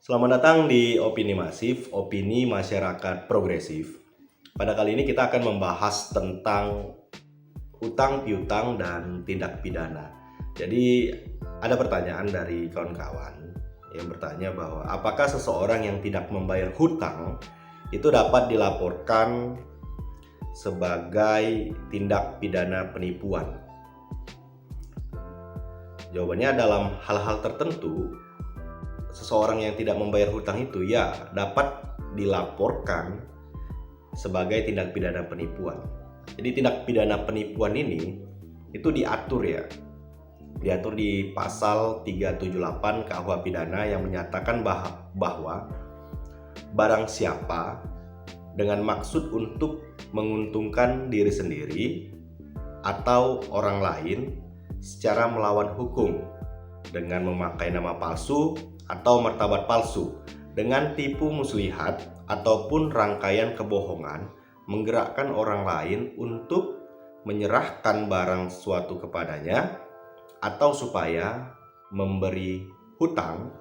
Selamat datang di Opini Masif, opini masyarakat progresif. Pada kali ini kita akan membahas tentang utang piutang dan tindak pidana. Jadi ada pertanyaan dari kawan-kawan yang bertanya bahwa apakah seseorang yang tidak membayar hutang itu dapat dilaporkan sebagai tindak pidana penipuan? Jawabannya, dalam hal-hal tertentu seseorang yang tidak membayar hutang itu ya dapat dilaporkan sebagai tindak pidana penipuan. Jadi tindak pidana penipuan ini itu diatur di pasal 378 KUH pidana yang menyatakan bahwa barang siapa dengan maksud untuk menguntungkan diri sendiri atau orang lain secara melawan hukum dengan memakai nama palsu atau martabat palsu, dengan tipu muslihat ataupun rangkaian kebohongan menggerakkan orang lain untuk menyerahkan barang suatu kepadanya atau supaya memberi hutang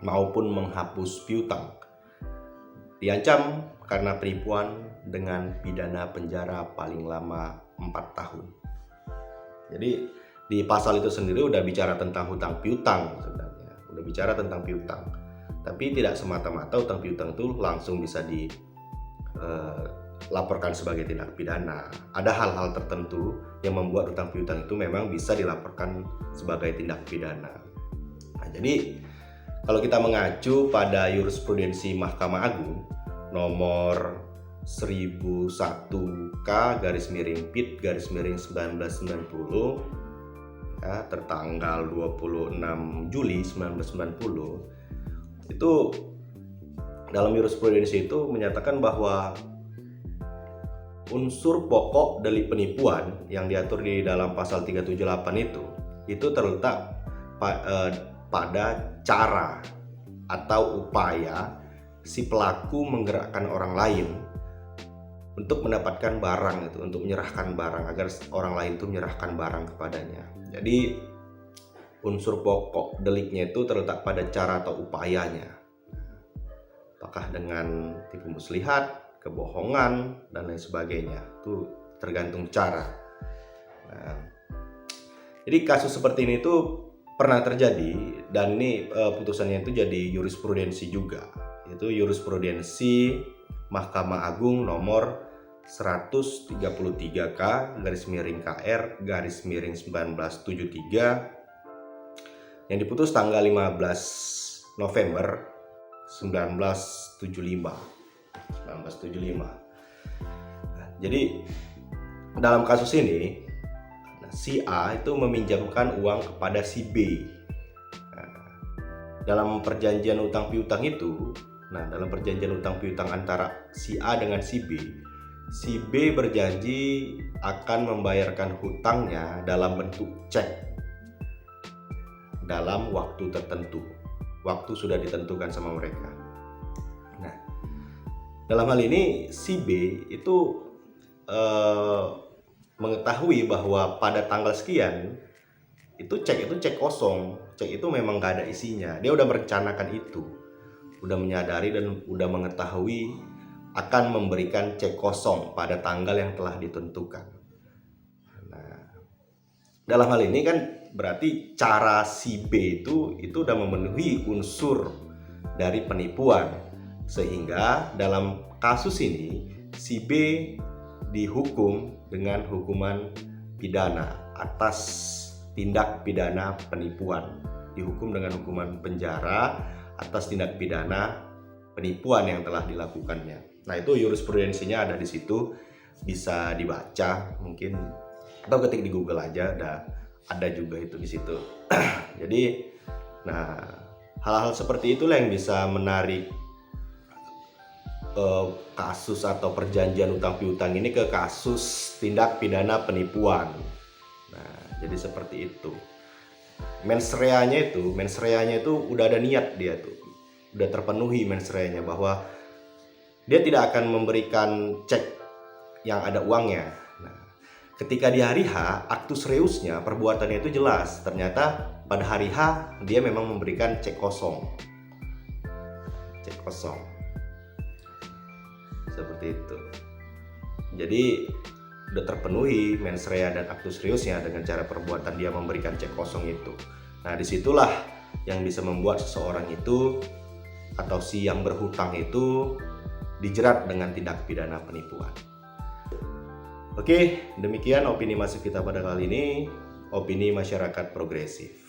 maupun menghapus piutang, diancam karena penipuan dengan pidana penjara paling lama 4 tahun. Jadi di pasal itu sendiri udah bicara tentang hutang piutang sebenarnya, udah bicara tentang piutang. Tapi tidak semata-mata hutang piutang itu langsung bisa dilaporkan sebagai tindak pidana. Ada hal-hal tertentu yang membuat hutang piutang itu memang bisa dilaporkan sebagai tindak pidana. Nah, jadi kalau kita mengacu pada jurisprudensi Mahkamah Agung nomor 1001K/PIT/1990 tertanggal 26 Juli 1990, itu dalam jurisprudensi itu menyatakan bahwa unsur pokok delik penipuan yang diatur di dalam pasal 378 itu terletak pada cara atau upaya si pelaku menggerakkan orang lain untuk mendapatkan barang itu, untuk menyerahkan barang agar orang lain itu menyerahkan barang kepadanya. Jadi unsur pokok deliknya itu terletak pada cara atau upayanya. Apakah dengan tipu muslihat, kebohongan, dan lain sebagainya. Itu tergantung cara. Nah, jadi kasus seperti ini tuh pernah terjadi, dan ini putusannya itu jadi jurisprudensi juga. Itu jurisprudensi Mahkamah Agung nomor 133/KR/1973 yang diputus tanggal 15 November 1975. Jadi dalam kasus ini si A itu meminjamkan uang kepada si B. Dalam perjanjian utang piutang itu, dalam perjanjian utang piutang antara si A dengan si B berjanji akan membayarkan hutangnya dalam bentuk cek dalam waktu tertentu. Waktu sudah ditentukan sama mereka. Nah, dalam hal ini si B itu mengetahui bahwa pada tanggal sekian itu cek kosong. Cek itu memang gak ada isinya. Dia udah merencanakan itu, udah menyadari dan udah mengetahui akan memberikan cek kosong pada tanggal yang telah ditentukan. Nah, dalam hal ini kan berarti cara si B itu udah memenuhi unsur dari penipuan, sehingga dalam kasus ini si B dihukum dengan hukuman pidana atas tindak pidana penipuan, dihukum dengan hukuman penjara atas tindak pidana penipuan yang telah dilakukannya. Nah, itu jurisprudensinya ada di situ, bisa dibaca mungkin, atau ketik di Google aja, ada juga itu di situ. Jadi, hal-hal seperti itulah yang bisa menarik kasus atau perjanjian utang piutang ini ke kasus tindak pidana penipuan. Nah, jadi seperti itu. Mens reanya itu udah ada niat, dia tuh udah terpenuhi mens reanya bahwa dia tidak akan memberikan cek yang ada uangnya. Nah, ketika di hari H, aktus reusnya, perbuatannya itu jelas. Ternyata pada hari H dia memang memberikan cek kosong. cek kosong. Seperti itu. Jadi udah terpenuhi mens rea dan actus reusnya dengan cara perbuatan dia memberikan cek kosong itu. Nah, disitulah yang bisa membuat seseorang itu atau si yang berhutang itu dijerat dengan tindak pidana penipuan. Oke, demikian opini masuk kita pada kali ini, opini masyarakat progresif.